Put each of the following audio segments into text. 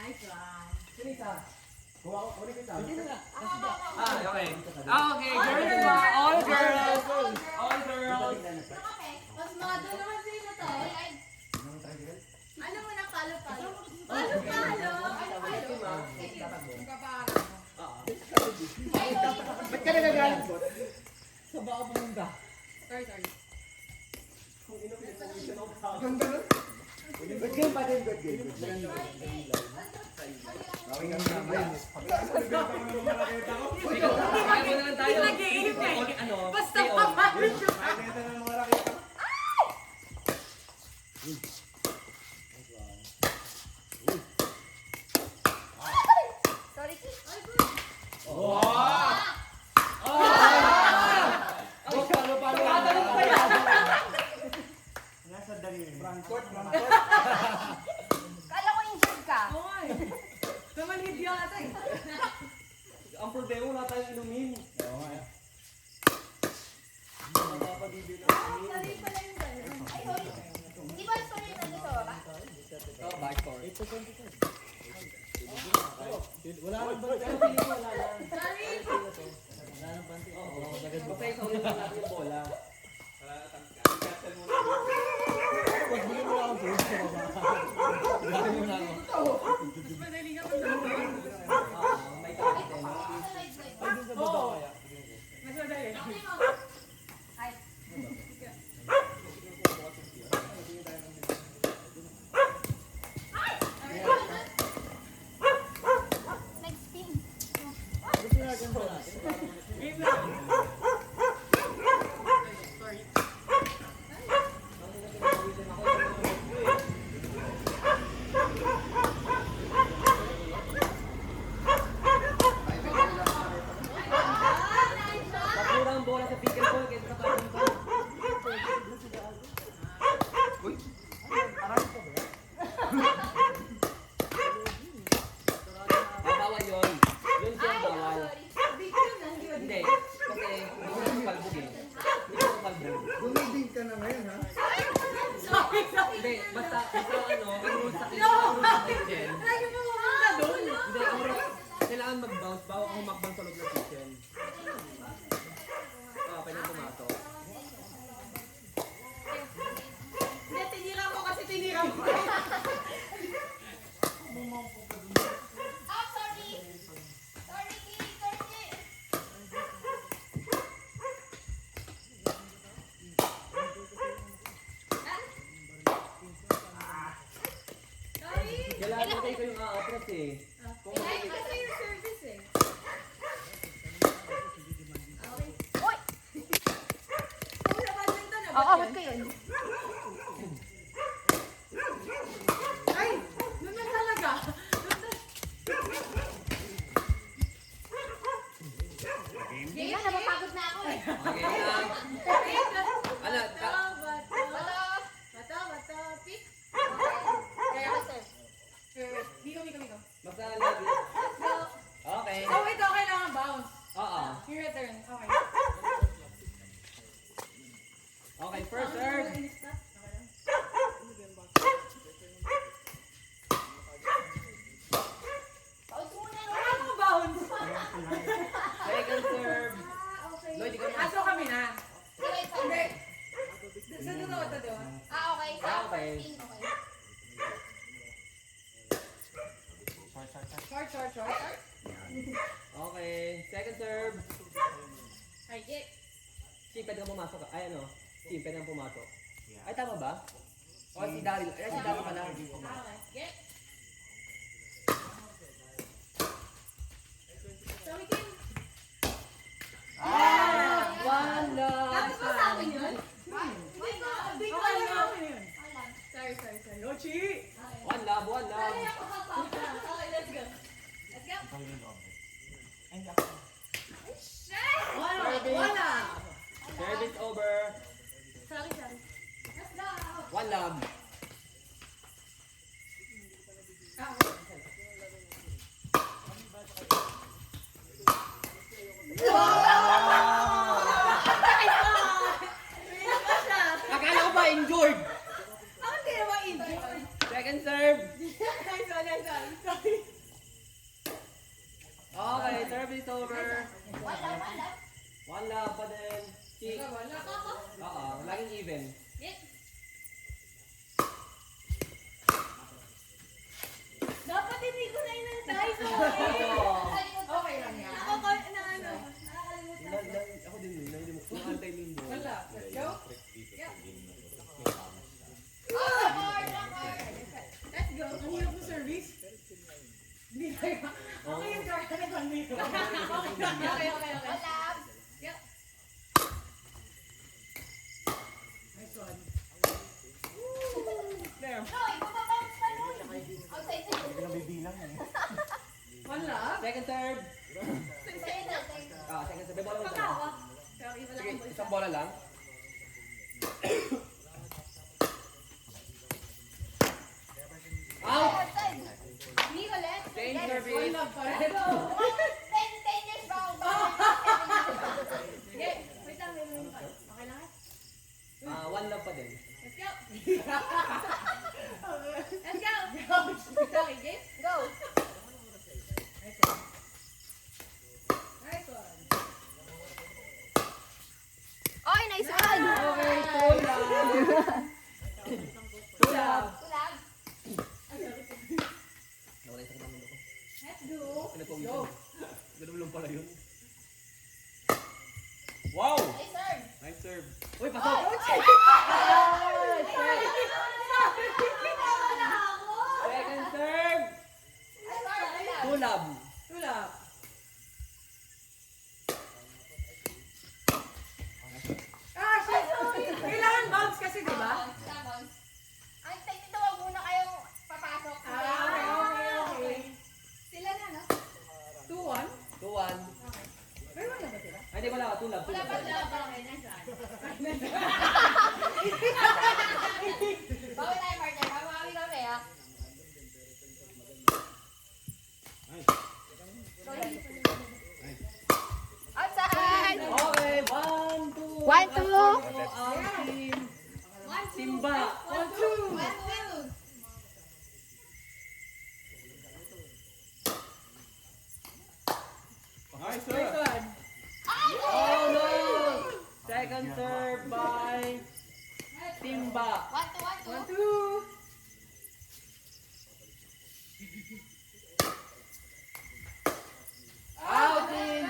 Nice one. Sino isa? Kuha ko, kunin ko isa. Hindi na. Okay. Okay, girls ba? All girls. All girls. Mas mado naman sila to. Ano mo na palo-palo? Palo-palo? Ba't ka nagagalit ko? Sa baka pumunta. Sorry. Yung ganun? Good game pa din, good game. Gawin kami naman. Kaya mo na lang tayo. Nag-iinip eh. Ano? Basta papalo siya. Sorry, Ki. Ay, good. Tatanong pa yan. Nasa dali. Frankfurt. Kala ko injured ka. Oy! Namanhid yata eh. Ang problema, wala tayong inumin. Oo nga. Napapabibili ng Ah, inumin. sorry pala yung gano'n. Ay, sorry. Di ba sorry na dito sa baba? Oh, back court. Wala nang ba? Sorry. Wala nang panty. Oo, basta ikaw ulit natin yung bola. Pag bili mo lang ako sa baba. Gawin mo na ako. Mas madali ka pag naman. May kapit eh. Sa right side. Ay, dun sa baba kaya. Mas madali. Okay mo. Ay. Next spin. Gusto natin ba natin? Game lang. Sorry. Ah, nice shot. Pagpura ang bola sa pickleball kaysa sa badminton. Bawal yun. Yun siya Ay, bawal. sorry. Big yun na. Hindi. Kasi hindi ko palbog eh. Hindi ko palbog. Gumibig ka na ngayon, ha? Sorry. Hindi. Basta ano, ang rules sa kitchen. Lagi mo pumunta doon. Hindi, ang rules. Kailangan mag-bounce. Bawal kang humakbang sa loob ng kitchen. Pwede pumato. Hindi, tinira mo kasi tinira mo. Ah, sorry. Sorry, Ki. Sorry, Ki. Sorry. Kailangan natin ko yung a-atras eh. Ay, kasi yung service eh. Okay. Oy! Kung sa badminton na, Oo, ba't ba't yan? ko yun? Ay! Naman talaga. Game na, napapagod na ako eh. Okay lang. Ano? Bato. Bato. Pick. Kaya sir. Biko. Basta lagi. Let's go. Okay. Oh, wait. Okay lang ang bounce. Oo. Your return. Okay. Okay, first serve. Pause muna. Ano bounce? Second serve. Ah, okay. Lloyd, ikaw na. Aso kami na. Sige, Hindi. sige. Sa totoo ito, di ba? Ah, okay. Sa Ah, okay. 14, okay. Short. Okay, second serve. Ay, get. Si, pwede kang pumasok. Ay, ano? Si, pwede kang pumasok. Ay, tama ba? O, si Daryl. Ay, si Daryl pala. Okay. Get. Sorry, Kim. Ah! Wala! Tapos ba sa akin yun? Wait, Okay ko lang. lang. Sorry. Yoshi! One love, one love. Sorry ako kapapa. Okay, let's go. Let's go. Shit! Wala. Service over. Sorry. Let's go. One love. Akala ko ba injured? Ako hindi naman injured. Second serve. Nice one. Sorry. Okay, service over. Wala. One love pa din. Chick. Wala ka ako. Oo, laging even. Get. Dapat hindi ko na inantay ko Okay lang yan. Ako ko na ano. Nakakalimutan. Ako din yun. Hindi mo. Antay limbo. Wala. Let's go. Let's go. Ang hirap ng service. Hindi kaya. Okay yung car. Okay. Wala. Yep. Nice one. Damn. No, ipapabounce pa nun. Outside na. One love. Second serve. Sa'yo na. Second serve. May bola mo Pagka dyan. ako. Sorry, wala Sige, akong bulsa. isang bola lang. Out! Outside. Hindi ulit. Change Yes. service. One love pa rin. 10 years bago. Sige. Wait lang. Okay lang One love pa din. Let's go. Let's go. Okay, game. Go. Nice one. Nice one. Oy, nice one. Okay, two love. Two love. Kulag. Nawala yung sakit ng mundo ko. Let's go. Pinagpawisan. Ganun lang pala yun. Wow! Nice serve. Nice serve. Uy, pasok! Second serve! Two love. Two love. Ah, shit! Kailangan bounce kasi, di ba? Ang dito, wag muna kayong papasok. Okay. Sila na, no? 2-1. 2-1. Pero wala ba sila? Ay, hindi wala. Two love. Wala pa sila. Okay, nice one. Bawi tayo, partner. Bawi kami, ha? Outside! Okay, 1, 2. 1, 2. Ito ang team. Simba. 1-2. Nice Nice one. Oh no! Second serve by Simba. 1, 2, 1, 2. 1-2. Out in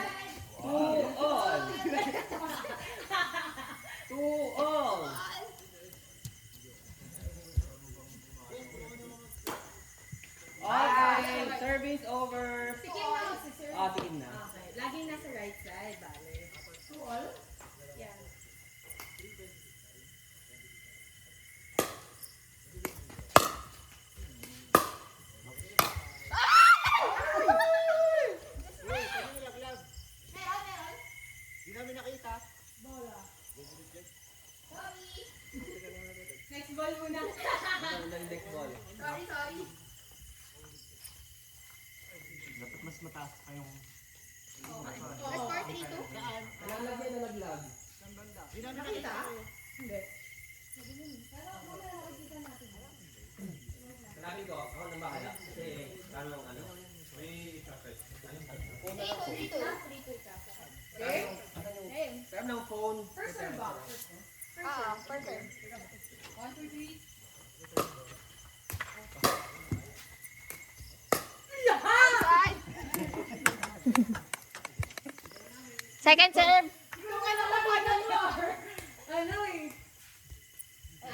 2 all. 2 all. Okay, service over. Sige na, si sir. Sige na. Okay, laging nasa right side, bale. 2-all. Yan. Meron. Di namin nakita. Bola. Sorry. Next ball muna. Ang next ball. Sorry. Dapat mas mataas pa yung... Let's score 3-2. Nalaglag yan, nalaglag. Di namin Nakita? Hindi. Sinabi ko, ako nang bahala. Kasi, ano, may chocolate. 3-2. 3-2. Okay. Game. Sarap ng phone. First serve ba? First serve. 1, 2, 3. Outside. Second serve. Yung ano lang mo. Ano eh. 3-2.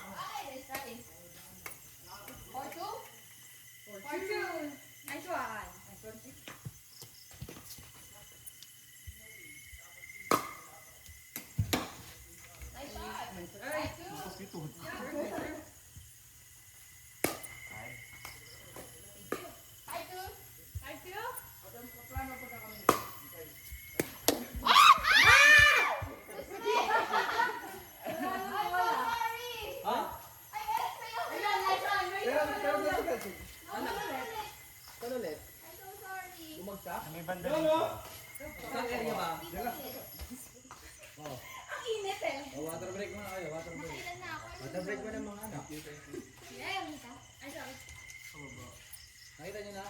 Okay, let's try. 4-2. 4-2. Nice one. Nice one. Nice shot. Alright. 5-2. 5-2. I'm so sorry. Ha? I asked for your Ayan, nice one. Nice one. Ano ulit? I'm so sorry. Bumagsak? May banda dito. Saan area ba? Dito ulit. Oh. Ang init eh. Water break muna kayo, water break. Nakailan na ako. Water break mo ng mga anak. Ayaw nito. Ay, sorry. Nakita nyo na?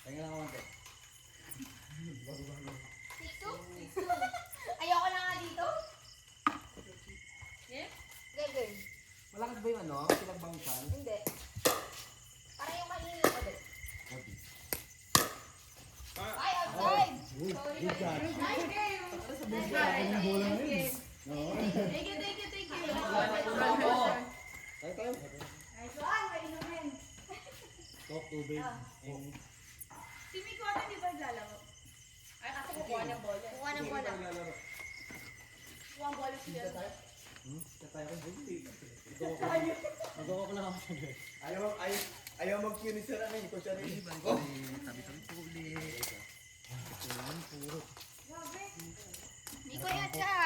Tingnan lang konti. Tikso? Ayoko na nga dito. Yeah? Girl. Malakas ba yung ano? Pinagbangsan? Hindi. Para yung mainit ulit. Ay, outside! Sorry. Good shot. Nice game! Nice Ang bola na yun. Oo. Thank you. Tayo tayo. Nice one, may inumin. Talk tubig. Si Miko ata di ba naglalaro? Ay, kasi kukuha niyang bola. Kuha ng bola. Kuha ang bola siya. Katay ko. Magawa ko lang ako sa guys. Ayaw mag-cue sir ano ko siya rin. Tabi-tabi po ulit. Puro. Miko, ingat ka!